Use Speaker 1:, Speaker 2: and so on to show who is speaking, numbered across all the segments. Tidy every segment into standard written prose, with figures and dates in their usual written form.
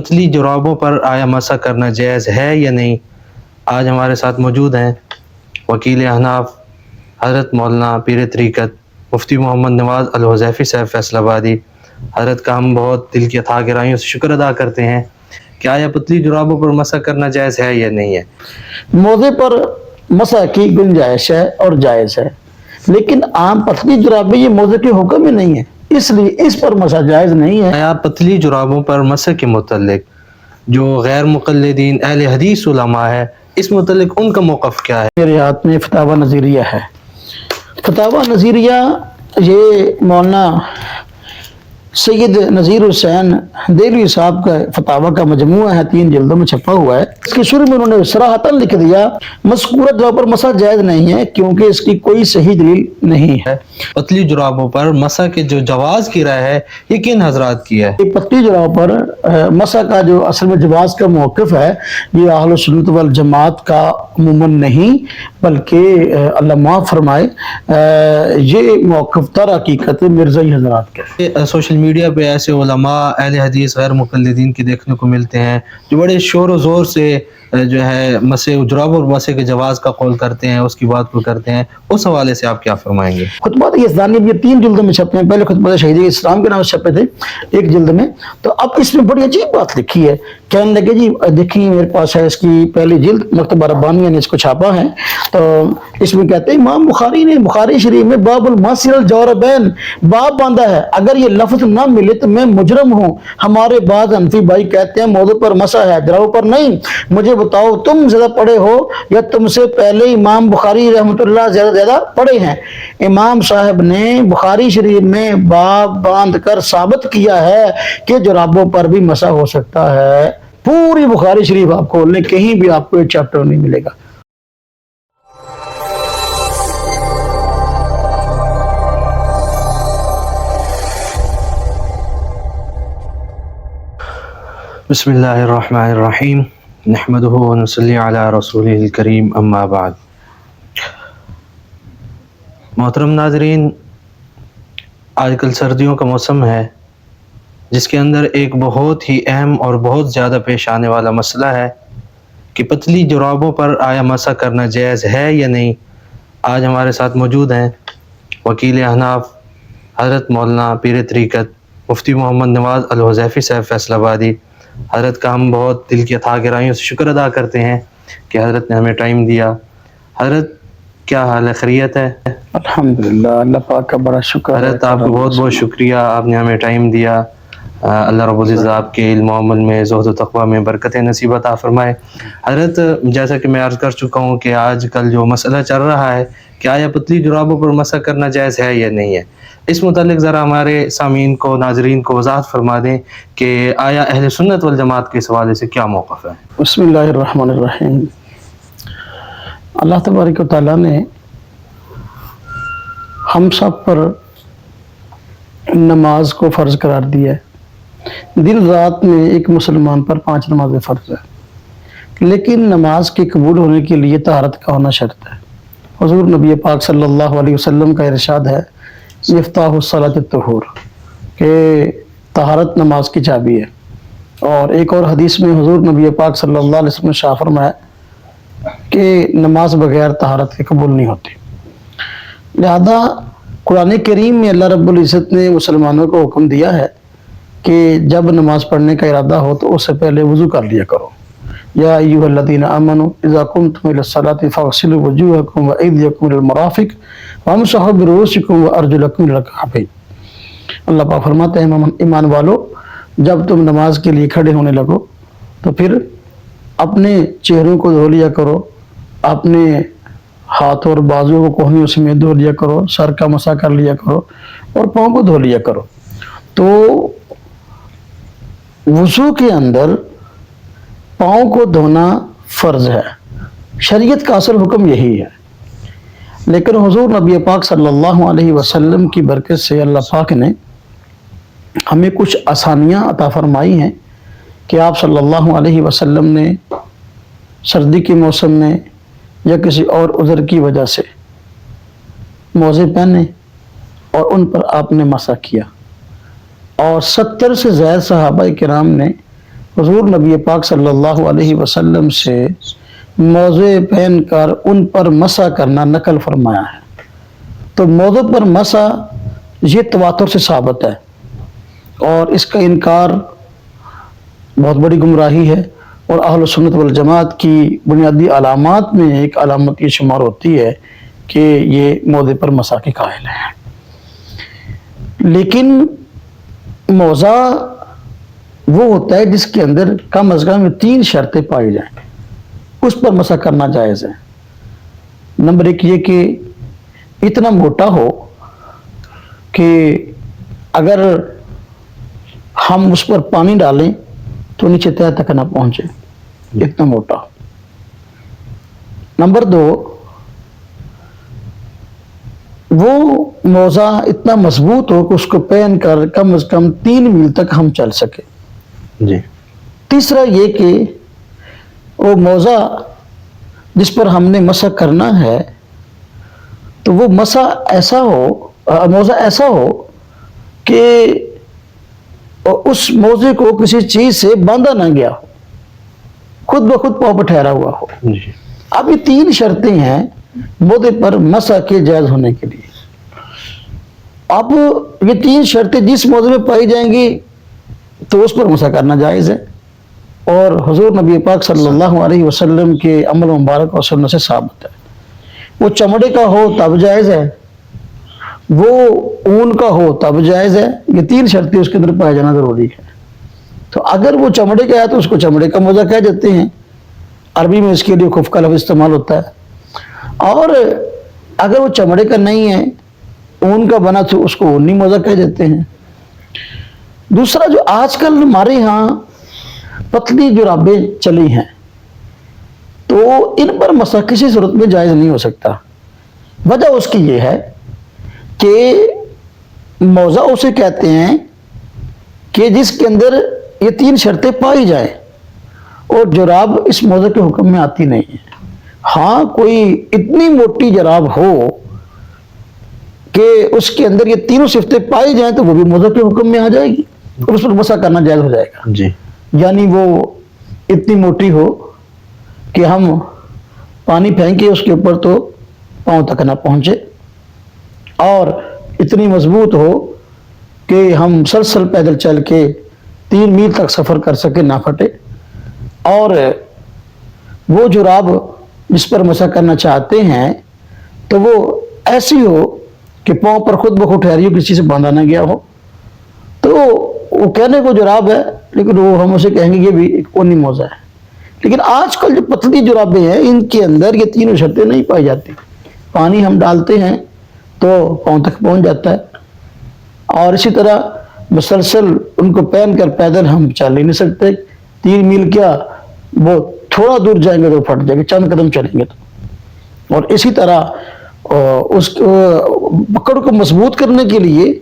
Speaker 1: پتلی جرابوں پر آیا مسح کرنا جائز ہے یا نہیں؟ آج ہمارے ساتھ موجود ہیں وکیل احناف حضرت مولانا پیر طریقت مفتی محمد نواز الحذیفی صاحب فیصل آبادی۔ حضرت کا ہم بہت دل کی اتھاہ گہرائیوں سے شکر ادا کرتے ہیں کہ آیا پتلی جرابوں پر مسح کرنا جائز ہے یا نہیں ہے؟
Speaker 2: موزے پر مسح کی گنجائش ہے اور جائز ہے، لیکن عام پتلی جرابیں یہ موزے کے حکم ہی نہیں ہے، اس لیے اس پر مسح جائز نہیں ہے۔
Speaker 1: آیا پتلی جرابوں پر مسح کے متعلق جو غیر مقلدین اہل حدیث علماء ہے، اس متعلق ان کا موقف کیا ہے؟
Speaker 2: میرے ہاتھ میں فتاوی نظیریہ ہے۔ فتاوی نظیریہ یہ مولانا سید نذیر حسین دہلوی صاحب کا فتاوی کا مجموعہ ہے، 3 جلدوں میں چھپا ہوا ہے۔ اس کے شروع میں انہوں نے صراحتاً لکھ دیا مذکورہ جرابوں پر مسح جائز نہیں ہے کیونکہ اس کی کوئی صحیح دلیل نہیں ہے۔
Speaker 1: پتلی جرابوں پر مسح کے جو جواز کی رائے ہے یہ کن حضرات کی ہے؟
Speaker 2: پتلی جرابوں پر مسح کا جو اصل میں جواز کا موقف ہے یہ اہل سنت والجماعت کا عموماً نہیں بلکہ اللہ معاف فرمائے یہ موقف در حقیقت مرزائی حضرات کا۔
Speaker 1: سوشل میڈیا پہ ایسے علماء اہل حدیث غیر مقلدین کے دیکھنے کو ملتے ہیں جو بڑے شور و زور سے جو ہے مسح جرابوں اور مسح کے جواز کا قول کرتے ہیں، اس کی بات کو کرتے ہیں، اس حوالے سے آپ کیا فرمائیں گے؟
Speaker 2: خطبات یزدانی بھی 3 جلدوں میں چھپے ہیں، پہلے خطبات شہید اسلام کے نام سے چھپے تھے 1 جلد میں، تو اب اس میں بڑی عجیب بات لکھی ہے، کہنے لگے جی دیکھیں میرے پاس ہے اس کی پہلی جلد، مکتبہ ربانیہ نے اس کو چھاپا ہے، تو اس میں کہتے ہیں امام بخاری نے بخاری شریف میں باب المسح الجوربین باب باندھا ہے، اگر یہ لفظ نہ ملے تو میں مجرم ہوں۔ ہمارے بعض حنفی بھائی کہتے ہیں موضوع پر مسح ہے جرابوں پر نہیں، مجھے بتاؤ تم زیادہ پڑھے ہو یا تم سے پہلے امام بخاری رحمۃ اللہ زیادہ پڑھے ہیں؟ امام صاحب نے بخاری شریف میں باب باندھ کر ثابت کیا ہے کہ جرابوں پر بھی مسح ہو سکتا ہے۔ پوری بخاری شریف آپ کھول لیں کہیں بھی آپ کو ایک چیپٹر نہیں ملے گا۔
Speaker 1: بسم اللہ الرحمن الرحیم، نحمدہ ونصلی علی رسولہ الکریم، اما بعد۔ محترم ناظرین، آج کل سردیوں کا موسم ہے جس کے اندر ایک بہت ہی اہم اور بہت زیادہ پیش آنے والا مسئلہ ہے کہ پتلی جرابوں پر آیا مسح کرنا جائز ہے یا نہیں۔ آج ہمارے ساتھ موجود ہیں وکیل احناف حضرت مولانا پیر طریقت مفتی محمد نواز الحذیفی صاحب فیصل آبادی۔ حضرت کا ہم بہت دل کی اتھاہ گہرائیوں سے شکر ادا کرتے ہیں کہ حضرت نے ہمیں ٹائم دیا۔ حضرت کیا حال ہے؟ خیریت ہے؟
Speaker 2: الحمدللہ، اللہ پاک کا بڑا شکر ہے۔
Speaker 1: حضرت آپ کو بہت بہت شکریہ، آپ نے ہمیں ٹائم دیا۔ اللہ رب العزت آپ کے علم و عمل میں زہد و تقوی میں برکت نصیب عطا فرمائے۔ حضرت جیسا کہ میں عرض کر چکا ہوں کہ آج کل جو مسئلہ چل رہا ہے کہ آیا پتلی جرابوں پر مسح کرنا جائز ہے یا نہیں ہے، اس متعلق ذرا ہمارے سامعین کو ناظرین کو وضاحت فرما دیں کہ آیا اہل سنت والجماعت کے اس حوالے سے کیا موقف ہے؟
Speaker 2: بسم اللہ الرحمن الرحیم۔ اللہ تبارک و تعالیٰ نے ہم سب پر نماز کو فرض قرار دیا ہے۔ دن رات میں ایک مسلمان پر 5 نمازیں فرض ہے، لیکن نماز کے قبول ہونے کے لیے طہارت کا ہونا شرط ہے۔ حضور نبی پاک صلی اللہ علیہ وسلم کا ارشاد ہے مفتاح الصلاۃ الطہور، کہ طہارت نماز کی چابی ہے۔ اور ایک اور حدیث میں حضور نبی پاک صلی اللہ علیہ وسلم نے شاہ فرمایا کہ نماز بغیر طہارت کے قبول نہیں ہوتی۔ لہذا قرآن کریم میں اللہ رب العزت نے مسلمانوں کو حکم دیا ہے کہ جب نماز پڑھنے کا ارادہ ہو تو اس سے پہلے وضو کر لیا کرو۔ یا ایھا الذین آمنوا اذا قمتم الی الصلاۃ فاغسلوا وجوہکم وایدیکم الی المرافق وامسحوا برؤوسکم وارجلکم الی الکعبین۔ اللہ پاک فرماتے ہیں ایمان والو، جب تم نماز کے لیے کھڑے ہونے لگو تو پھر اپنے چہروں کو دھو لیا کرو، اپنے ہاتھ اور بازو کو کوہنیوں سمیت دھو لیا کرو، سر کا مسح کر لیا کرو اور پاؤں کو دھو لیا کرو۔ تو وضو کے اندر پاؤں کو دھونا فرض ہے، شریعت کا اصل حکم یہی ہے، لیکن حضور نبی پاک صلی اللہ علیہ وسلم کی برکت سے اللہ پاک نے ہمیں کچھ آسانیاں عطا فرمائی ہیں کہ آپ صلی اللہ علیہ وسلم نے سردی کے موسم میں یا کسی اور عذر کی وجہ سے موزے پہنے اور ان پر آپ نے مسح کیا، اور 70 سے زائد صحابہ کرام نے حضور نبی پاک صلی اللہ علیہ وسلم سے موضع پہن کر ان پر مسح کرنا نقل فرمایا ہے۔ تو موضع پر مسح یہ تواتر سے ثابت ہے، اور اس کا انکار بہت بڑی گمراہی ہے، اور اہل سنت والجماعت کی بنیادی علامات میں ایک علامت یہ شمار ہوتی ہے کہ یہ موضع پر مسح کے قائل ہیں۔ لیکن موضع وہ ہوتا ہے جس کے اندر کم از کم 3 شرطیں پائی جائیں، اس پر مسح کرنا جائز ہے۔ نمبر 1 یہ کہ اتنا موٹا ہو کہ اگر ہم اس پر پانی ڈالیں تو نیچے تہہ تک نہ پہنچے، اتنا موٹا۔ نمبر 2 وہ موزہ اتنا مضبوط ہو کہ اس کو پہن کر کم از کم 3 میل تک ہم چل سکیں۔
Speaker 1: جی۔
Speaker 2: تیسرا یہ کہ وہ موزہ جس پر ہم نے مسح کرنا ہے تو وہ مسح ایسا ہو، موزہ ایسا ہو کہ اس موزے کو کسی چیز سے باندھا نہ گیا ہو، خود بخود پاؤں پر ٹھہرا ہوا ہو۔
Speaker 1: جی۔
Speaker 2: اب یہ 3 شرطیں ہیں موزے پر مسح کے جائز ہونے کے لیے۔ اب یہ 3 شرطیں جس موزے میں پائی جائیں گی تو اس پر مسح کرنا جائز ہے، اور حضور نبی پاک صلی اللہ علیہ وسلم کے عمل مبارک اور سنت سے ثابت ہے۔ وہ چمڑے کا ہو تب جائز ہے، وہ اون کا ہو تب جائز ہے، یہ 3 شرطیں اس کے اندر پایا جانا ضروری ہے۔ تو اگر وہ چمڑے کا ہے تو اس کو چمڑے کا موزہ کہہ دیتے ہیں، عربی میں اس کے لیے خف کا لفظ استعمال ہوتا ہے، اور اگر وہ چمڑے کا نہیں ہے، اون کا بنا تو اس کو اونی موزہ کہہ دیتے ہیں۔ دوسرا جو آج کل ہمارے ہاں پتلی جرابیں چلی ہیں تو ان پر مسح کسی صورت میں جائز نہیں ہو سکتا۔ وجہ اس کی یہ ہے کہ موزہ اسے کہتے ہیں کہ جس کے اندر یہ 3 شرطیں پائی جائیں، اور جراب اس موزہ کے حکم میں آتی نہیں ہے۔ ہاں کوئی اتنی موٹی جراب ہو کہ اس کے اندر یہ 3 صفتیں پائی جائیں تو وہ بھی موزہ کے حکم میں آ جائے گی اور اس پر مسح کرنا جائز ہو جائے گا۔
Speaker 1: جی۔
Speaker 2: یعنی وہ اتنی موٹی ہو کہ ہم پانی پھینکے اس کے اوپر تو پاؤں تک نہ پہنچے، اور اتنی مضبوط ہو کہ ہم سلسل پیدل چل کے 3 میل تک سفر کر سکے، نہ پھٹے، اور وہ جراب جس پر مسح کرنا چاہتے ہیں تو وہ ایسی ہو کہ پاؤں پر خود بخود ٹھہری ہو، کسی سے باندھا نہ گیا ہو۔ تو وہ کہنے کو جراب ہے لیکن وہ ہم اسے کہیں گے یہ بھی ایک اونی موزہ ہے۔ لیکن آج کل جو پتلی جرابیں ہیں ان کے اندر یہ 3 شرطیں نہیں پائی جاتی، پانی ہم ڈالتے ہیں تو پاؤں تک پہنچ جاتا ہے، اور اسی طرح مسلسل ان کو پہن کر پیدل ہم چل ہی نہیں سکتے، 3 میل کیا وہ تھوڑا دور جائیں گے تو پھٹ جائیں گے، چند قدم چلیں گے تو۔ اور اسی طرح اس پکڑ کو مضبوط کرنے کے لیے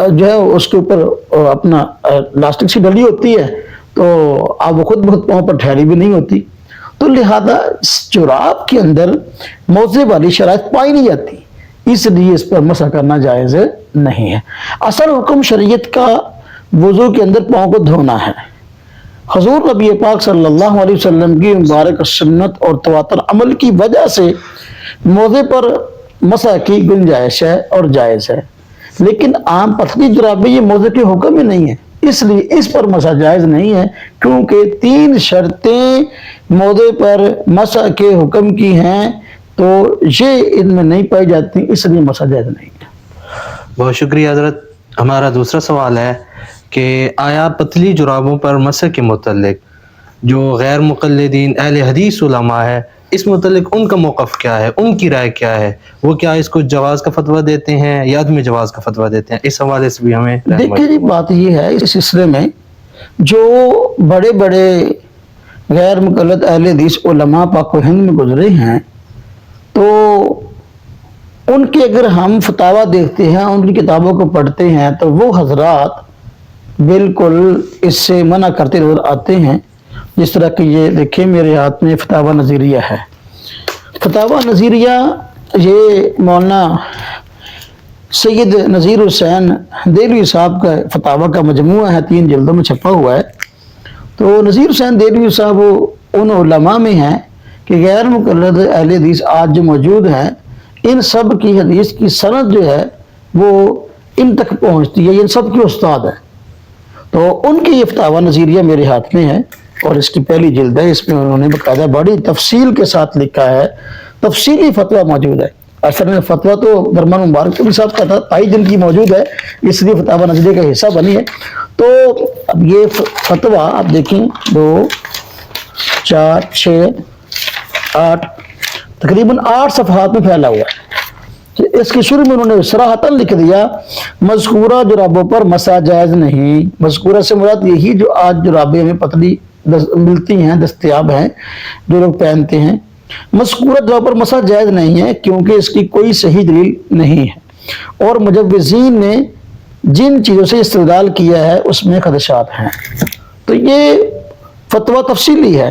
Speaker 2: جو ہے اس کے اوپر اپنا لاسٹک سی ڈلی ہوتی ہے، تو اب وہ خود بخود پاؤں پر ٹھہری بھی نہیں ہوتی، تو لہذا جراب کے اندر موزے والی شرائط پائی نہیں جاتی، اس لیے اس پر مسح کرنا جائز نہیں ہے۔ اصل حکم شریعت کا وضو کے اندر پاؤں کو دھونا ہے۔ حضور نبی پاک صلی اللہ علیہ وسلم کی مبارک سنت اور تواتر عمل کی وجہ سے موزے پر مسح کی گنجائش ہے اور جائز ہے، لیکن عام پتلی جرابیں یہ موزے کے حکم میں نہیں ہے، اس لیے اس پر مسح جائز نہیں ہے، کیونکہ 3 شرطیں موزے پر مسح کے حکم کی ہیں تو یہ ان میں نہیں پائی جاتی، اس لیے مسح جائز نہیں ہے۔
Speaker 1: بہت شکریہ حضرت۔ ہمارا دوسرا سوال ہے کہ آیا پتلی جرابوں پر مسح کے متعلق جو غیر مقلدین اہل حدیث علماء ہے، اس متعلق ان کا موقف کیا ہے، ان کی رائے کیا ہے؟ وہ کیا اس کو جواز کا فتویٰ دیتے ہیں یا عدم جواز کا فتویٰ دیتے ہیں؟ اس حوالے سے بھی ہمیں
Speaker 2: دیکھیں جی، بات یہ ہے اس سلسلے میں جو بڑے بڑے غیر مقلد اہل حدیث علماء پاک و ہند میں گزرے ہیں، تو ان کے اگر ہم فتاویٰ دیکھتے ہیں، ان کی کتابوں کو پڑھتے ہیں، تو وہ حضرات بالکل اس سے منع کرتے نظر آتے ہیں۔ جس طرح کہ یہ دیکھیں میرے ہاتھ میں فتاویٰ نظیریہ ہے۔ فتاویٰ نظیریہ یہ مولانا سید نذیر حسین دہلوی صاحب کا فتاویٰ کا مجموعہ ہے، 3 جلدوں میں چھپا ہوا ہے۔ تو نذیر حسین دہلوی صاحب ان علماء میں ہیں کہ غیر مقلد اہل حدیث آج جو موجود ہیں ان سب کی حدیث کی سند جو ہے وہ ان تک پہنچتی ہے، یہ ان سب کے استاد ہیں۔ تو ان کی یہ فتاوی نظیریہ میرے ہاتھ میں ہے اور اس کی پہلی جلد ہے، اس میں انہوں نے باقاعدہ بڑی تفصیل کے ساتھ لکھا ہے، تفصیلی فتویٰ موجود ہے۔ اصل میں فتویٰ تو درمان مبارک کے صاحب کا تھا، 23 دن کی موجود ہے، اس لیے فتاوی نظریہ کا حصہ بنی ہے۔ تو اب یہ فتویٰ آپ دیکھیں 2 4 6 8 تقریباً 8 صفحات میں پھیلا ہوا ہے۔ کہ اس کے شروع میں انہوں نے صراحتاً لکھ دیا مذکورہ جرابوں پر مسح جائز نہیں۔ مذکورہ سے مراد یہی جو آج جرابیں ہمیں پتلی ملتی ہیں، دستیاب ہیں، جو لوگ پہنتے ہیں، مذکورہ جرابوں پر مسح جائز نہیں ہے کیونکہ اس کی کوئی صحیح دلیل نہیں ہے اور مجوزین نے جن چیزوں سے استدلال کیا ہے اس میں خدشات ہیں۔ تو یہ فتویٰ تفصیلی ہے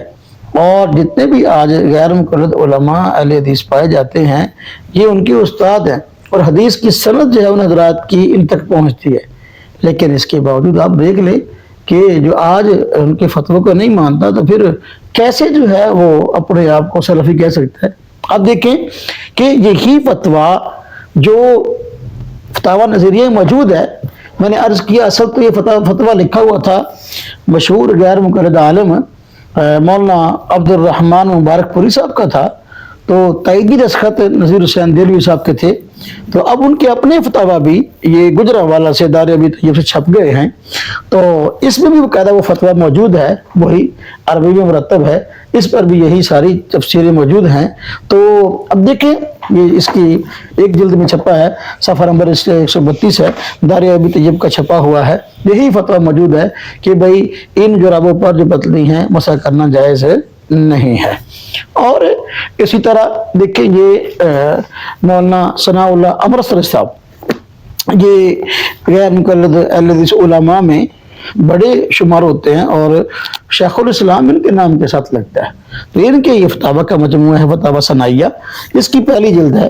Speaker 2: اور جتنے بھی آج غیر مقلد علماء اہل حدیث پائے جاتے ہیں یہ ان کے استاد ہیں اور حدیث کی سند جو ہے ان حضرات کی ان تک پہنچتی ہے، لیکن اس کے باوجود آپ دیکھ لیں کہ جو آج ان کے فتووں کو نہیں مانتا تو پھر کیسے جو ہے وہ اپنے آپ کو سلفی کہہ سکتا ہے۔ آپ دیکھیں کہ یہی فتویٰ جو فتاوی نظریہ موجود ہے، میں نے عرض کیا اصل تو یہ فتویٰ لکھا ہوا تھا مشہور غیر مقلد عالم مولانا عبد الرحمن مبارک پوری صاحب کا تھا، تو تائیدی دستخط نذیر حسین دہلوی صاحب کے تھے۔ تو اب ان کے اپنے فتاویٰ بھی یہ گجرانوالہ سے دار ابی طیب سے چھپ گئے ہیں، تو اس میں بھی باقاعدہ وہ فتویٰ موجود ہے، وہی عربی میں مرتب ہے، اس پر بھی یہی ساری تفسیریں موجود ہیں۔ تو اب دیکھیں یہ اس کی ایک جلد میں چھپا ہے، صفحہ نمبر 132 ہے، دار ابی طیب کا چھپا ہوا ہے، یہی فتویٰ موجود ہے کہ بھائی ان جرابوں پر جو پتلی ہیں مسح کرنا جائز نہیں ہے۔ اور اسی طرح دیکھیں یہ مولانا ثناء اللہ امرتسری صاحب یہ غیر مقلد اہل حدیث علماء میں بڑے شمار ہوتے ہیں اور شیخ الاسلام ان کے نام کے ساتھ لگتا ہے، تو ان کے یہ فتاوی کا مجموعہ ہے فتاوی ثنائیہ، اس کی پہلی جلد ہے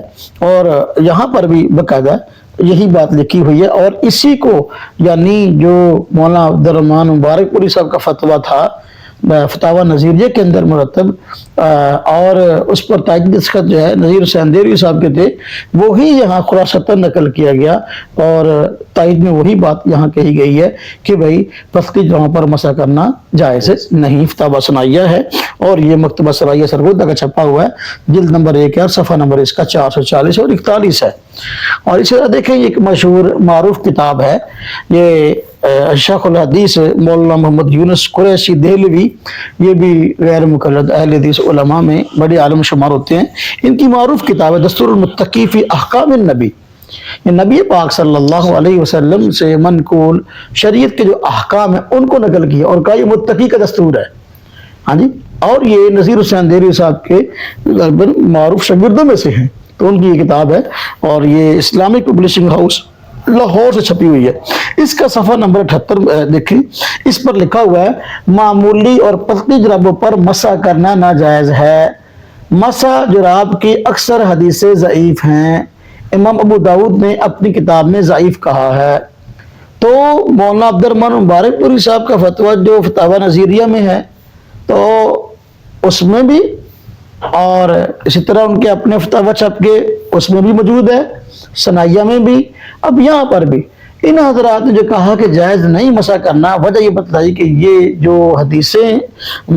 Speaker 2: اور یہاں پر بھی باقاعدہ یہی بات لکھی ہوئی ہے اور اسی کو یعنی جو مولانا عبد الرحمن مبارک پوری صاحب کا فتویٰ تھا فتاوی نظیریہ کے اندر مرتب اور اس پر تائیدی دستخط جو ہے نذیر حسین دہلوی صاحب کے تھے، وہی یہاں خلاصتاً نقل کیا گیا اور تائید میں وہی بات یہاں کہی گئی ہے کہ بھائی پتلی جگہوں پر مسح کرنا جائز نہیں۔ فتاوی ثنائیہ ہے اور یہ مکتبہ ثنائیہ سرگودا کا چھپا ہوا ہے، جلد نمبر 1 ہے اور صفحہ نمبر اس کا 440 اور 41 ہے۔ اور اسی طرح دیکھیں یہ ایک مشہور معروف کتاب ہے، یہ شیخ الحدیث مولانا محمد یونس قریشی دہلوی، یہ بھی غیر مقلد اہل حدیث علماء میں بڑے عالم شمار ہوتے ہیں، ان کی معروف کتاب ہے دستور المتقی فی احکام النبی، یہ نبی پاک صلی اللہ علیہ وسلم سے منقول شریعت کے جو احکام ہیں ان کو نقل کیا اور کہا یہ متقی کا دستور ہے۔ ہاں جی، اور یہ نذیر حسین دہلوی صاحب کے معروف شاگردوں میں سے ہیں، تو ان کی یہ کتاب ہے اور یہ اسلامک پبلشنگ ہاؤس لاہور سے چھپی ہوئی ہے۔ اس کا صفحہ نمبر 78 دیکھیں، اس پر لکھا ہوا ہے معمولی اور پتلی جرابوں پر مسح کرنا ناجائز ہے۔ مسح جراب کی اکثر حدیثیں ضعیف ہیں، امام ابو داؤد نے اپنی کتاب میں ضعیف کہا ہے۔ تو مولانا عبد الرحمن مبارک پوری صاحب کا فتویٰ جو فتاوی نظیریہ میں ہے تو اس میں بھی اور اسی طرح ان کے اپنے فتاوی چھپ کے اس میں بھی موجود ہے، ثنائیہ میں بھی، اب یہاں پر بھی ان حضرات نے جو کہا کہ جائز نہیں مسح کرنا، وجہ یہ بتلائی کہ یہ جو حدیثیں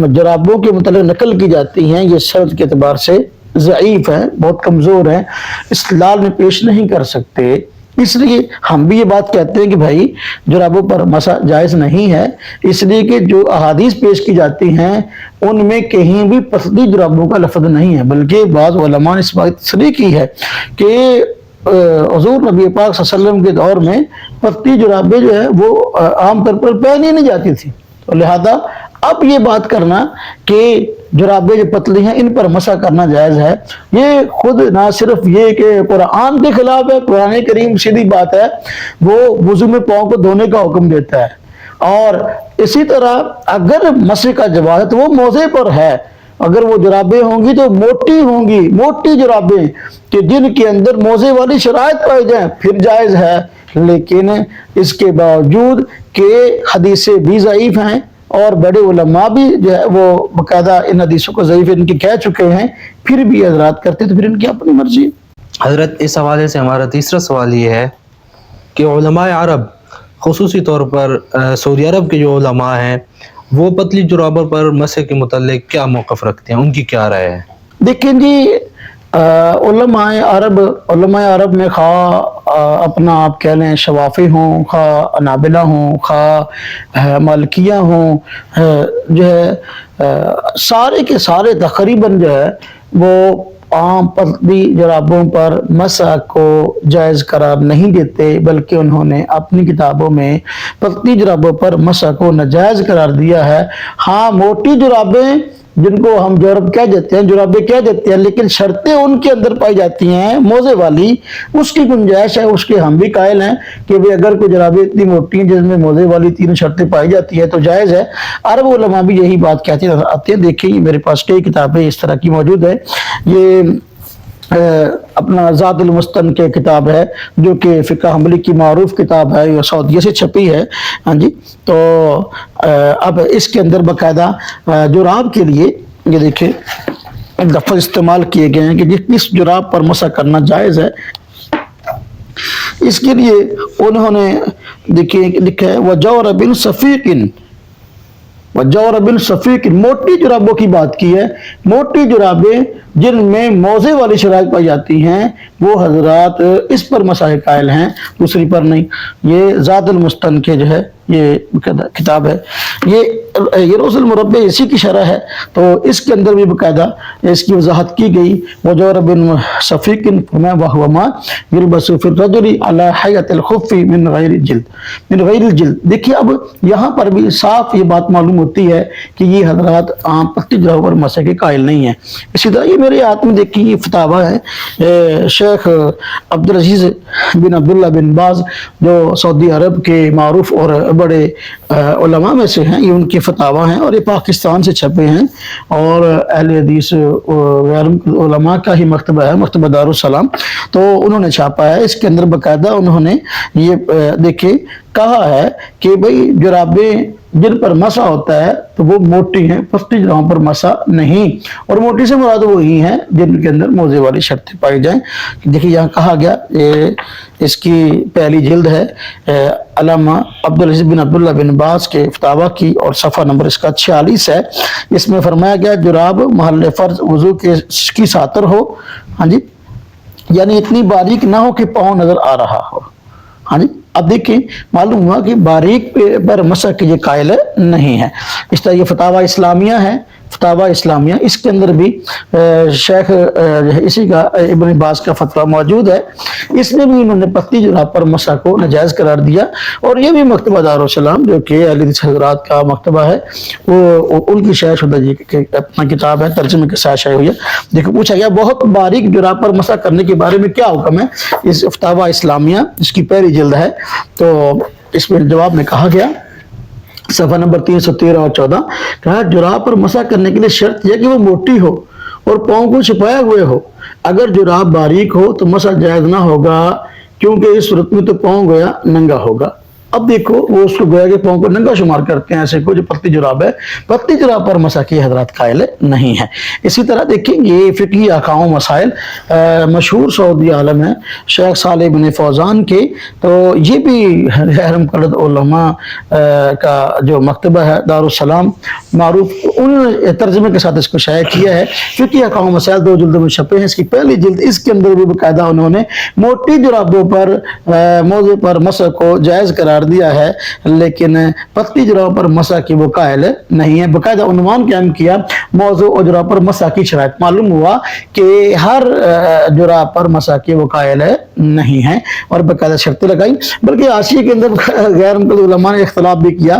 Speaker 2: جرابوں کے متعلق نقل کی جاتی ہیں یہ سند کے اعتبار سے ضعیف ہیں، بہت کمزور ہیں، استدلال میں پیش نہیں کر سکتے، اس لیے ہم بھی یہ بات کہتے ہیں کہ بھائی جرابوں پر مسح جائز نہیں ہے، اس لیے کہ جو احادیث پیش کی جاتی ہیں ان میں کہیں بھی پتلی جرابوں کا لفظ نہیں ہے، بلکہ بعض علماء نے اس بات تصریح کی ہے کہ حضور نبی پاک صلی اللہ علیہ وسلم کے دور میں پتلی جرابیں جو ہے وہ عام طور پر پہنی نہیں جاتی تھی، لہذا اب یہ بات کرنا کہ جرابیں جو پتلی ہیں ان پر مسح کرنا جائز ہے، یہ خود نہ صرف یہ کہ قرآن کے خلاف ہے، قرآن کریم سیدھی بات ہے وہ وضو میں پاؤں کو دھونے کا حکم دیتا ہے، اور اسی طرح اگر مسح کا جواز ہے تو وہ موضع پر ہے، اگر وہ جرابیں ہوں گی تو موٹی ہوں گی، موٹی جرابیں کہ جن کے اندر موزے والی شرائط پائی جائیں پھر جائز ہے، لیکن اس کے باوجود کہ حدیثیں بھی ضعیف ہیں اور بڑے علماء بھی جو ہے وہ باقاعدہ ان حدیثوں کو ضعیف ان کے کہہ چکے ہیں، پھر بھی حضرات کرتے تو پھر ان کی اپنی مرضی ہے۔
Speaker 1: حضرت اس حوالے سے ہمارا تیسرا سوال یہ ہے کہ علماء عرب خصوصی طور پر سعودی عرب کے جو علماء ہیں وہ پتلی جرابوں پر مسح کے متعلق کیا موقف رکھتے ہیں، ان کی کیا رائے ہے؟
Speaker 2: دیکھیں جی، علماء عرب میں خواہ اپنا آپ کہہ لیں شوافی ہوں، خواہ انابلہ ہوں، خواہ مالکیہ ہوں، جو ہے سارے کے سارے تقریباً جو ہے وہ عام پتلی جرابوں پر مسح کو جائز قرار نہیں دیتے، بلکہ انہوں نے اپنی کتابوں میں پتلی جرابوں پر مسح کو ناجائز قرار دیا ہے۔ ہاں، موٹی جرابیں جن کو ہم جورب کہہ دیتے ہیں، جرابیں کہہ دیتے ہیں، لیکن شرطیں ان کے اندر پائی جاتی ہیں موزے والی، اس کی گنجائش ہے، اس کے ہم بھی قائل ہیں کہ بھی اگر کوئی جرابیں اتنی موٹی ہیں جس میں موزے والی تینوں شرطیں پائی جاتی ہیں تو جائز ہے۔ عرب علماء بھی یہی بات کہتے نظر آتے ہیں۔ دیکھیں میرے پاس کئی کتابیں اس طرح کی موجود ہے، یہ اپنا زاد المستن کے کتاب ہے جو کہ فقہ حنبلی کی معروف کتاب ہے، یہ سعودیہ سے چھپی ہے، ہاں جی۔ تو اب اس کے اندر باقاعدہ جراب کے لیے یہ دیکھیں لفظ استعمال کیے گئے ہیں کہ جس جراب پر مسح کرنا جائز ہے، اس کے لیے انہوں نے دیکھیں لکھا ہے وَجَوْرَبٍ صَفِيقٍ، وَجَوْرَبٍ صَفِيقٍ، موٹی جرابوں کی بات کی ہے۔ موٹی جرابیں جن میں موزے والی شرائط پائی جاتی ہیں وہ حضرات اس پر مسح قائل ہیں، دوسری پر نہیں۔ یہ زاد المستن کے جو ہے یہ کتاب ہے، یہ روز المربع اسی کی شرح ہے، تو اس کے اندر بھی باقاعدہ اس کی وضاحت کی گئی۔ وَجَوْرَبٍ صَفِيقٍ وَهُوَ مَا يُلْبَسُ فِي الرَّجُلِ عَلَى حَيَّةِ الْخُفِّ مِنْ غَيْرِ الْجِلْد۔ دیکھیے اب یہاں پر بھی صاف یہ بات معلوم ہوتی ہے کہ یہ حضرات عام پتلی جرابوں پر مسح کے قائل نہیں ہیں۔ اسی طرح یہ میرے ہاتھ میں دیکھیں یہ فتاوی ہے شیخ عبدالعزیز بن عبداللہ بن باز جو سعودی عرب کے معروف اور بڑے علماء میں سے ہیں، یہ ان کے فتاوی ہیں اور یہ پاکستان سے چھپے ہیں، اور اہل حدیث غیر علماء کا ہی مکتبہ ہے، مکتبہ دارالسلام، تو انہوں نے چھاپا ہے۔ اس کے اندر باقاعدہ انہوں نے یہ دیکھیں کہا ہے کہ بھئی جرابیں جن پر مسح ہوتا ہے تو وہ موٹی ہیں، پتلی جرابوں پر مسح نہیں، اور موٹی سے مراد وہی ہیں جن کے اندر موزے والی شرطیں پائی جائیں۔ دیکھیے یہاں کہا گیا، اس کی پہلی جلد ہے علامہ عبدالعزیز بن عبداللہ بن باز کے فتاوی کی، اور صفحہ نمبر اس کا 46 ہے۔ اس میں فرمایا گیا جراب محل فرض وضو کی ساتر ہو، ہاں جی، یعنی اتنی باریک نہ ہو کہ پاؤں نظر آ رہا ہو، ہاں جی۔ اب دیکھیں معلوم ہوا کہ باریک پر مسح کے یہ قائل نہیں ہے۔ اس طرح یہ فتاوی اسلامیہ ہے، فتاوی اسلامیہ، اس کے اندر بھی شیخ اسی کا ابن باز کا فتویٰ موجود ہے، اس میں بھی انہوں نے پتلی جراب پر مسح کو ناجائز قرار دیا، اور یہ بھی مکتبہ دارالسلام جو کہ اہل حدیث حضرات کا مکتبہ ہے، وہ ان کی شائع شدہ جی اپنا کتاب ہے، ترجمے کے ساتھ شائع ہوئی ہے۔ دیکھو پوچھا گیا بہت باریک جراب پر مسح کرنے کے بارے میں کیا حکم ہے، اس فتاوی اسلامیہ اس کی پہلی جلد ہے، تو اس میں جواب میں کہا گیا صفحہ نمبر 313 اور 14، کہا جراب پر مسح کرنے کے لیے شرط یہ کہ وہ موٹی ہو اور پاؤں کو چھپائے ہوئے ہو۔ اگر جراب باریک ہو تو مسح جائز نہ ہوگا، کیونکہ اس صورت میں تو پاؤں گویا ننگا ہوگا۔ اب دیکھو وہ اس کو گویا کہ پاؤں کو ننگا شمار کرتے ہیں، ایسے کو جو پتلی جراب ہے، پتلی جراب پر مسح کے حضرات قائل نہیں ہے۔ اسی طرح دیکھیں یہ فقہی احکام و مسائل مشہور سعودی عالم ہیں شیخ صالح بن فوزان کے، تو یہ بھی غیر مقلد علماء کا جو مکتبہ ہے دارالسلام معروف، ان ترجمے کے ساتھ اس کو شائع کیا ہے۔ فقہی احکام و مسائل 2 جلدوں میں چھپے ہیں، اس کی پہلی جلد، اس کے اندر بھی باقاعدہ انہوں نے موٹی جرابوں پر موضوع پر مسح کو جائز قرار دیا ہے، لیکن پتلی جراب پر مسح کی وہ قائل نہیں ہے۔ باقاعدہ عنوان قائم کیا موضوع اور جراب پر مسح کی شرائط، معلوم ہوا کہ ہر جراب پر مسح کی وہ قائل نہیں ہے، اور باقاعدہ شرطیں لگائی، بلکہ حاشیے کے اندر غیر مقلد علماء نے اختلاف بھی کیا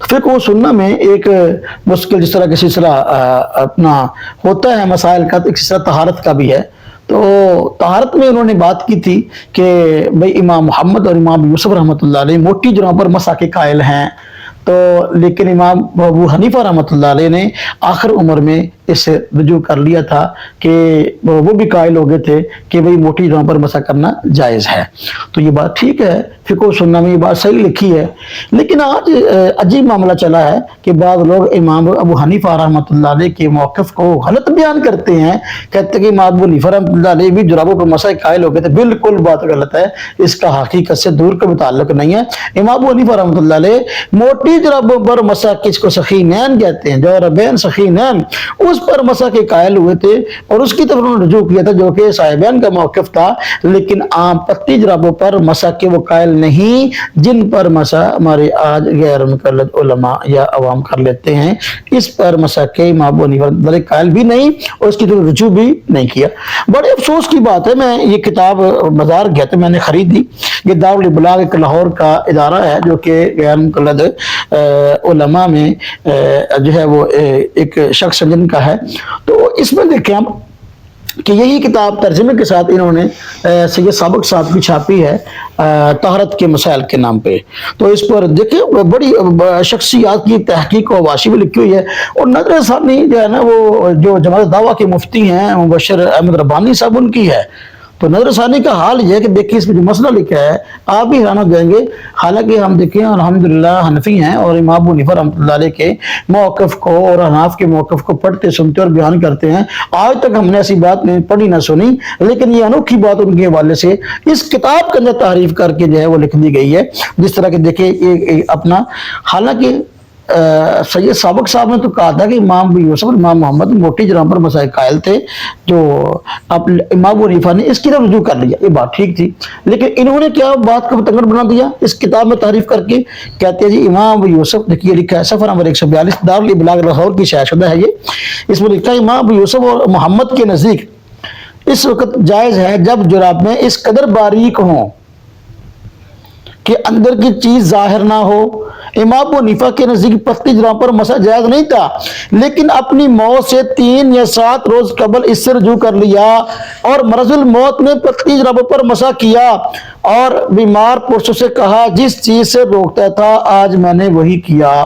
Speaker 2: فقہ و سنہ میں ایک مشکل جس طرح کا سلسلہ اپنا ہوتا ہے مسائل کا، تو ایک سلسلہ طہارت کا بھی ہے. تو طہارت میں انہوں نے بات کی تھی کہ بھئی امام محمد اور امام یوسف رحمۃ اللہ علیہ موٹی جرحوں پر مسح کے قائل ہیں، تو لیکن امام ابو حنیفہ رحمۃ اللہ علیہ نے آخر عمر میں اس سے رجوع کر لیا تھا کہ وہ بھی قائل ہو گئے تھے کہ بھئی موٹی جرحوں پر مسح کرنا جائز ہے. تو یہ بات ٹھیک ہے، فقہ و سنہ میں یہ بات صحیح لکھی ہے. لیکن آج عجیب معاملہ چلا ہے کہ بعض لوگ امام ابو حنیفہ رحمۃ اللہ علیہ کے موقف کو غلط بیان کرتے ہیں، کہتے ہیں کہ امام ابو حنیفہ رحمۃ اللہ علیہ بھی جرابوں پر مسح قائل ہو گئے تھے. بالکل بات غلط ہے، اس کا حقیقت سے دور کا بھی تعلق نہیں ہے. امام ابو حنیفہ رحمۃ اللہ علیہ موٹی جرابوں پر مسح، کس کو سخینین کہتے ہیں، جوربین سخینین، اس پر مسح کے قائل ہوئے تھے اور اس کی طرف انہوں نے رجوع کیا تھا جو کہ صاحبین کا موقف تھا. لیکن عام پتلی جرابوں پر مسح کے وہ قائل نہیں جن پر مسح ہمارے آج غیر مقلد علماء یا عوام کر لیتے ہیں. اس پر مسح کے امام ابو حنیفہ قائل بھی نہیں اور اس کی طرف رجوع بھی نہیں کیا. بڑے افسوس کی بات ہے، میں یہ کتاب بازار گیا تو میں نے خریدی. یہ دارالابلاغ ایک لاہور کا ادارہ ہے جو کہ غیر مقلد علماء میں جو ہے وہ ایک شخص جن کا ہے. تو اس میں دیکھیں ہم کہ یہی کتاب ترجمے کے ساتھ انہوں نے سید سابق صاحب کی چھاپی ہے طہارت کے مسائل کے نام پہ. تو اس پر دیکھیں بڑی شخصیات کی تحقیق و حواشی بھی لکھی ہوئی ہے. اور نظر ثانی جو ہے نا وہ جو جماعت دعویٰ کے مفتی ہیں مبشر احمد ربانی صاحب ان کی ہے. تو نظر ثانی کا حال یہ ہے کہ دیکھیں اس میں جو مسئلہ لکھا ہے آپ بھی حیران ہو جائیں گے. حالانکہ ہم دیکھیں الحمدللہ حنفی ہیں اور امام ابو حنیفہ رحمۃ اللہ علیہ کے موقف کو اور حناف کے موقف کو پڑھتے سنتے اور بیان کرتے ہیں. آج تک ہم نے ایسی بات نہیں پڑھی نہ سنی، لیکن یہ انوکھی بات ان کے حوالے سے اس کتاب کے اندر تعریف کر کے جو ہے وہ لکھ دی گئی ہے. جس طرح کہ دیکھیں یہ اپنا، حالانکہ سید سابق صاحب نے تو کہا تھا کہ امام ابو یوسف اور امام محمد موٹی جرحوں پر مسح قائل تھے، جو امام ابو حنیفہ نے اس کی طرف رجوع کر لیا. یہ بات ٹھیک تھی، لیکن انہوں نے کیا بات کو تنگڑ بنا دیا اس کتاب میں تعریف کر کے. کہتے ہیں جی امام ابو یوسف، دیکھیے لکھا ہے صفحہ نمبر 142 دارالابلاغ لاہور کی شائع شدہ ہے یہ. اس میں لکھا ہے امام ابو یوسف اور محمد کے نزدیک اس وقت جائز ہے جب جراب میں اس قدر باریک ہوں کہ اندر کی چیز ظاہر نہ ہو. امام ابو حنیفہ کے نزدیک پتلی جرحوں پر مسح جائز نہیں تھا، لیکن اپنی موت سے 3 یا 7 روز قبل اس سے رجوع کر لیا اور مرض الموت میں پتلی جرحوں پر مسح کیا اور بیمار پرسوں سے کہا جس چیز سے روکتا تھا آج میں نے وہی کیا.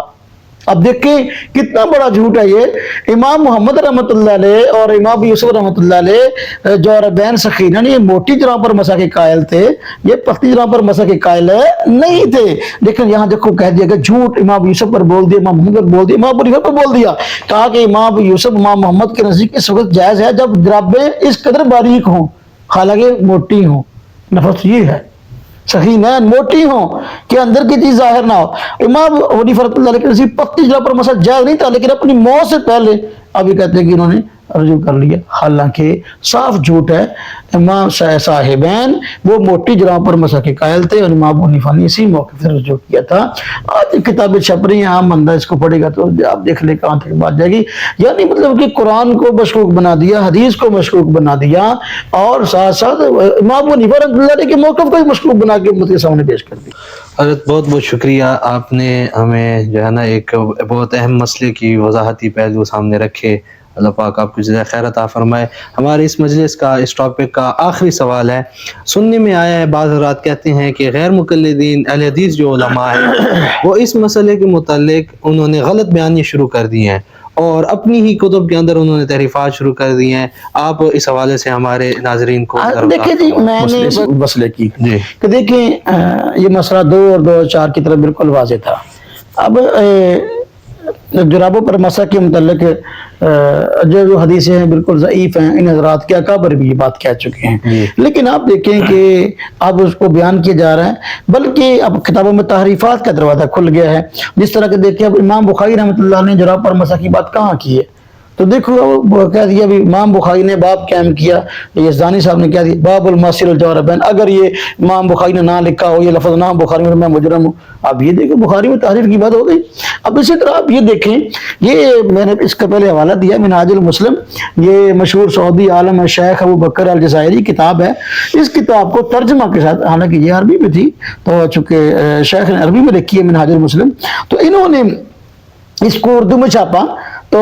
Speaker 2: اب دیکھیں کتنا بڑا جھوٹ ہے یہ. امام محمد رحمۃ اللہ علیہ اور امام یوسف رحمۃ اللہ علیہ جوربین سخینین یہ موٹی جرحوں پر مسح کے قائل تھے، یہ پتلی جرحوں پر مسح کے قائل نہیں تھے. لیکن یہاں دیکھو کہہ دیا کہ جھوٹ امام یوسف پر بول دیا، امام محمد پر بول دیا، امام ابو حنیفہ پر بول دیا. کہا کہ امام یوسف امام محمد کے نزدیک اس وقت جائز ہے جب جرابیں اس قدر باریک ہوں، حالانکہ موٹی ہوں. نفس یہ ہے سخینین موٹی ہوں کہ اندر کی چیز ظاہر نہ ہو. امام ابو حنیفہ رحمۃ اللہ علیہ کے نزدیک پتلی جرح پر مسح جائز نہیں تھا، لیکن اپنی موت سے پہلے اب یہ کہتے ہیں کہ انہوں نے رجوع کر لیا، حالانکہ صاف جھوٹ ہے. امام صاحبین وہ موٹی جرحوں پر مسح کے قائل تھے اور امام ابو حنیفہ نے اسی موقع سے رجوع کیا تھا. آج کتابیں چھپ رہی ہیں، عام بندہ اس کو پڑھے گا تو آپ دیکھ لیں کہاں تک بات جائے گی. یعنی مطلب کہ قرآن کو مشکوک بنا دیا، حدیث کو مشکوک بنا دیا اور ساتھ ساتھ امام ابو حنیفہ رحمۃ اللہ علیہ کے موقف کو مشکوک بنا کے امت کے سامنے پیش کر دیا.
Speaker 1: حضرت بہت بہت شکریہ، آپ نے ہمیں جو ہے نا ایک بہت اہم مسئلے کی وضاحتی پہلو سامنے رکھے. اللہ پاک آپ کو جزائے خیر عطا فرمائے. ہمارے اس مجلس کا اس ٹاپک کا آخری سوال ہے. سننے میں آیا ہے بعض حضرات کہتے ہیں کہ غیر مقلدین اہل حدیث جو علماء ہیں وہ اس مسئلے کے متعلق انہوں نے غلط بیانی شروع کر دی ہیں اور اپنی ہی کتب کے اندر انہوں نے تحریفات شروع کر دی ہیں. آپ اس حوالے سے ہمارے ناظرین کو
Speaker 2: دیکھیں جی، میں نے مسئلے کی کہ دیکھیں یہ مسئلہ 2 اور 2 اور 4 کی طرف بالکل واضح تھا. اب جرابوں پر مسح کے متعلق جو حدیثیں ہیں بالکل ضعیف ہیں. ان حضرات کے اکابر بھی یہ بات کہہ چکے ہیں، لیکن آپ دیکھیں کہ اب اس کو بیان کیا جا رہا ہے، بلکہ اب کتابوں میں تحریفات کا دروازہ کھل گیا ہے. جس طرح کہ دیکھیں اب امام بخاری رحمۃ اللہ نے جراب پر مسح کی بات کہاں کی ہے؟ تو دیکھو وہ کہہ دیا بھی امام بخاری نے باب قائم کیا، یزدانی صاحب نے کہہ دیا باب الماسل الجوربین، اگر یہ امام بخاری نے نہ لکھا ہو یہ لفظ نہ بخاری میں مجرم ہوں. اب یہ دیکھیں بخاری میں تحریر کی بات ہو گئی. اب اسی طرح آپ یہ دیکھیں، یہ میں نے اس کا پہلے حوالہ دیا منہاج المسلم، یہ مشہور سعودی عالم شیخ ابو بکر الجزائری کتاب ہے. اس کتاب کو ترجمہ کے ساتھ، حالانکہ یہ عربی میں تھی تو چونکہ شیخ نے عربی میں لکھی ہے منہاج المسلم، تو انہوں نے اس کو اردو میں چھاپا. تو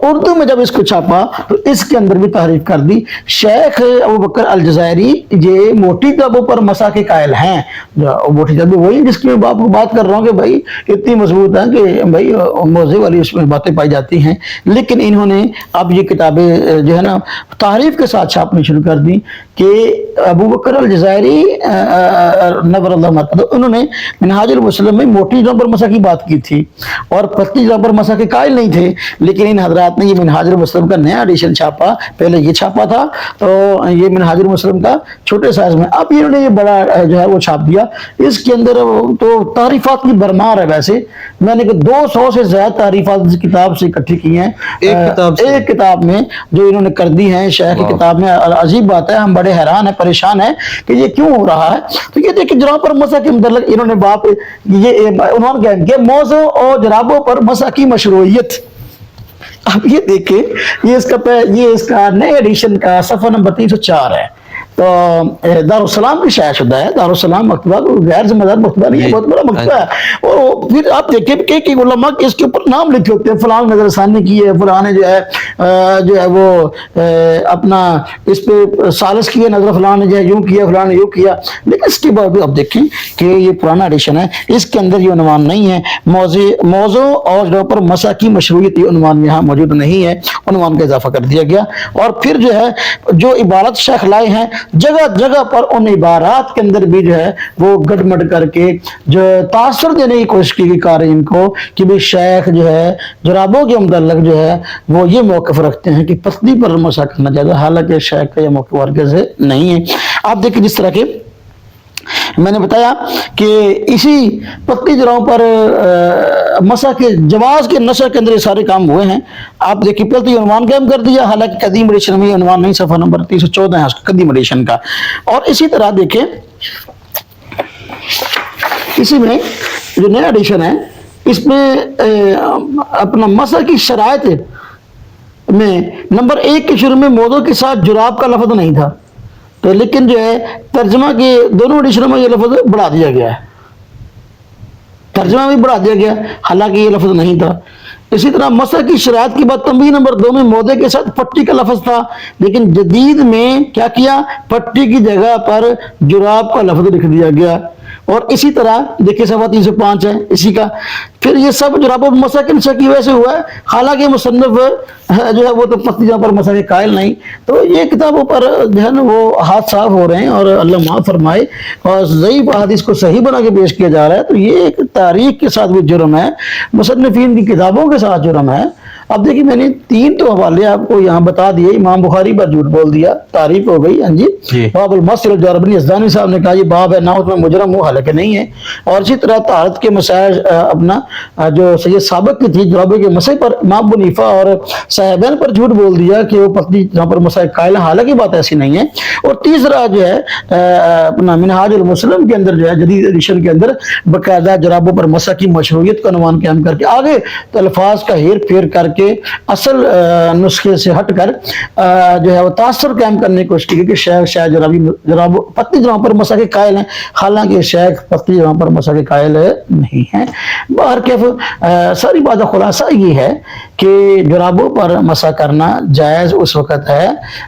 Speaker 2: اردو میں جب اس کو چھاپا تو اس کے اندر بھی تحریف کر دی. شیخ ابو بکر الجزائری یہ موٹی کتابوں پر مسا کے قائل ہیں. موٹی کتابیں وہی جس کی میں آپ کو بات کر رہا ہوں کہ بھائی اتنی مضبوط ہیں کہ بھائی موضوع والی اس میں باتیں پائی جاتی ہیں. لیکن انہوں نے اب یہ کتابیں جو ہے نا تحریف کے ساتھ چھاپنی شروع کر دی کہ ابو بکر الجزائری نور اللہ مرتضی انہوں نے منہاج المسلم میں موٹی کتابوں پر مسا کی بات کی تھی اور پتلی کتابوں پر مسا کے قائل نہیں تھے. لیکن ان حضرات نے یہ منہاج المسلم کا نیا ایڈیشن چھاپا، پہلے یہ چھاپا تھا تو یہ منہاج المسلم کا چھوٹے سائز میں، اب انہوں نے یہ بڑا جو ہے وہ چھاپ دیا. اس کے اندر تو تعریفات کی بھرمار ہے. ویسے میں نے 200 سے زیادہ تعریفات اس کتاب سے اکٹھی کی ہیں ایک کتاب میں جو انہوں نے کر دی ہیں شیخ کی کتاب میں. عجیب بات ہے، ہم بڑے حیران ہیں، پریشان ہیں کہ یہ کیوں ہو رہا ہے. تو یہ دیکھیں جراب پر مسا کے متعلق انہوں نے باپ یہ عنوان کیا کہ موضوع اور جرابوں پر مسا کی مشروعیت. اب یہ دیکھیں یہ اس کا نئے ایڈیشن کا صفحہ نمبر 304 ہے. تو دارالسلام کی شائع شدہ ہے. دارالسلام مکتبہ غیر ذمہ دار مکتبہ نہیں ہے، بہت بڑا مکتبہ ہے. اور پھر آپ دیکھیں کہ علماء اس کے اوپر نام لکھے ہوتے ہیں، فلاں نظر ثانی کی ہے، فلاں نے جو ہے وہ اپنا اس پہ سالس کیا، نظر فلاں نے جو ہے یوں کیا، فلاں نے یوں کیا. لیکن اس کے بعد بھی آپ دیکھیں کہ یہ پرانا ایڈیشن ہے، اس کے اندر یہ عنوان نہیں ہے موضوع اور جو پر مسا کی مشروعیت، یہ عنوان یہاں موجود نہیں ہے، عنوان کا اضافہ کر دیا گیا. اور پھر جو ہے جو عبارت شیخ لائے ہیں جگہ جگہ پر ان عبارات کے اندر بھی جو ہے وہ گڑمڑ کر کے جو تاثر دینے کی کوشش کی گئی قارئین کو کہ بھی شیخ جو ہے جرابوں کے متعلق جو ہے وہ یہ موقف رکھتے ہیں کہ پتلی پر مسا کرنا چاہیے، حالانکہ شیخ کا یہ موقف ہرگز نہیں ہے. آپ دیکھیں جس طرح کے میں نے بتایا کہ اسی پتلی جراؤں پر مسا کے جواز کے نشر کے اندر یہ سارے کام ہوئے ہیں. آپ دیکھیں پہلے تو عنوان قائم کر دیا، حالانکہ قدیم ایڈیشن میں یہ عنوان نہیں، صفحہ نمبر 314 ہے اس کا قدیم ایڈیشن کا. اور اسی طرح دیکھیں اسی میں جو نیا ایڈیشن ہے اس میں اپنا مسا کی شرائط میں نمبر 1 کے شروع میں موضوع کے ساتھ جراب کا لفظ نہیں تھا، تو لیکن جو ہے ترجمہ کے دونوں ایڈیشنوں میں یہ لفظ بڑھا دیا گیا ہے، ترجمہ بھی بڑھا دیا گیا حالانکہ یہ لفظ نہیں تھا. اسی طرح مسح کی شرائط کی بات تنبیہ نمبر 2 میں موضع کے ساتھ پٹی کا لفظ تھا، لیکن جدید میں کیا کیا، پٹی کی جگہ پر جراب کا لفظ لکھ دیا گیا. اور اسی طرح دیکھیں صفحہ 305 ہے اسی کا. پھر یہ سب جرابوں پر مسح کی نسخ کی وجہ سے ہوا ہے، حالانکہ مصنف جو ہے وہ تو پتلی جہاں پر مسح کے قائل نہیں. تو یہ کتابوں پر جو ہے نا وہ ہاتھ صاف ہو رہے ہیں اور اللہ معاف فرمائے، اور ضعیف احادیث کو صحیح بنا کے پیش کیا جا رہا ہے. تو یہ ایک تاریخ کے ساتھ بھی جرم ہے، مصنفین کی کتابوں کے ساتھ جرم ہے. اب دیکھیں میں نے 3 تو حوالے آپ کو یہاں بتا دیے. امام بخاری پر جھوٹ بول دیا، تعریف ہو گئی. ہاں جی باب المسل الجوربین، یزدانی صاحب نے کہا یہ باب ہے نہ اس میں مجرم ہو، حالانکہ نہیں ہے. اور اسی طرح طہارت کے مسائل اپنا جو سید سابق کی تھی جرابے کے مسئلے پر امام ابو حنیفہ اور صاحبین پر جھوٹ بول دیا کہ وہ پتلی جہاں پر مسائل قائل ہیں، حالانکہ بات ایسی نہیں ہے. اور تیسرا جو ہے اپنا منہاج المسلم کے اندر جو ہے جدید ایڈیشن کے اندر باقاعدہ جرابوں پر مسح کی مشروعیت کا عنوان قائم کر کے آگے تو الفاظ کا ہیر پھیر کر کے اصل نسخے سے ہٹ کر جو ہے وہ تاثر قائم کرنے کی کوشش کی کہ شیخ شاید جراب پتلی جرابوں پر مسح کے قائل ہیں، حالانکہ شیخ پتلی جرابوں پر مسح کے قائل نہیں ہیں. باہر کیف ساری بات کا خلاصہ یہ ہے کہ جرابوں پر مسح کرنا جائز اس وقت ہے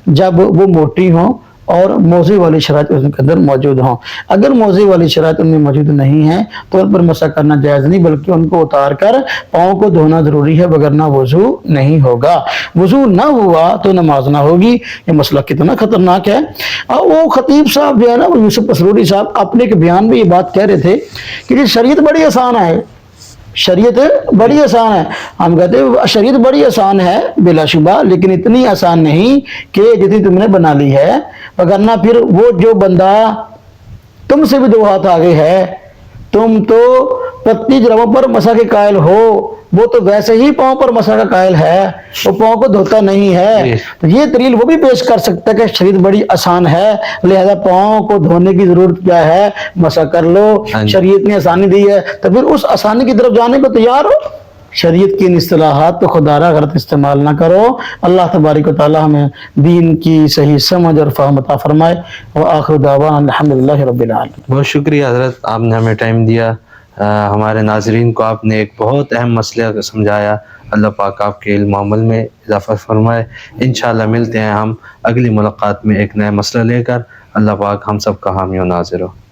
Speaker 2: جب وہ موٹی ہوں اور موضوع والی شرائط ان کے اندر موجود ہوں. اگر موضوع والی شرائط ان میں موجود نہیں ہے تو ان پر مسح کرنا جائز نہیں، بلکہ ان کو اتار کر پاؤں کو دھونا ضروری ہے، وگرنہ وضو نہیں ہوگا. وضو نہ ہوا تو نماز نہ ہوگی. یہ مسئلہ کتنا خطرناک ہے. اور وہ خطیب صاحب جو ہے نا یوسف پسرودی صاحب اپنے ایک بیان میں یہ بات کہہ رہے تھے کہ یہ شریعت بڑی آسان ہے، شریعت بڑی آسان ہے. ہم کہتے ہیں شریعت بڑی آسان ہے بلا شبہ، لیکن اتنی آسان نہیں کہ جتنی تم نے بنا لی ہے، وگرنہ پھر وہ جو بندہ تم سے بھی 2 ہاتھ آگے ہے، تم تو پتلی جرابوں پر مسح کے قائل ہو، وہ تو ویسے ہی پاؤں پر مسح کا قائل ہے، وہ پاؤں کو دھوتا نہیں ہے، تو یہ دلیل وہ بھی پیش کر سکتا ہے کہ شریعت بڑی آسان ہے، لہذا پاؤں کو دھونے کی ضرورت کیا ہے، مسح کر لو، شریعت نے آسانی دی ہے، تو پھر اس آسانی کی طرف جانے کو تیار ہو۔ شریعت کی ان اصطلاحات کو خدا را غلط استعمال نہ کرو۔ اللہ تبارک و تعالی ہمیں دین کی صحیح سمجھ اور فہم عطا فرمائے۔ وآخر دعوانا الحمدللہ رب العالمین۔
Speaker 1: بہت شکریہ حضرت، آپ نے ہمیں ٹائم دیا، ہمارے ناظرین کو آپ نے ایک بہت اہم مسئلہ کو سمجھایا۔ اللہ پاک آپ کے علم و عمل میں اضافہ فرمائے۔ انشاءاللہ ملتے ہیں ہم اگلی ملاقات میں ایک نئے مسئلہ لے کر۔ اللہ پاک ہم سب کا حامی و ناظر ہو۔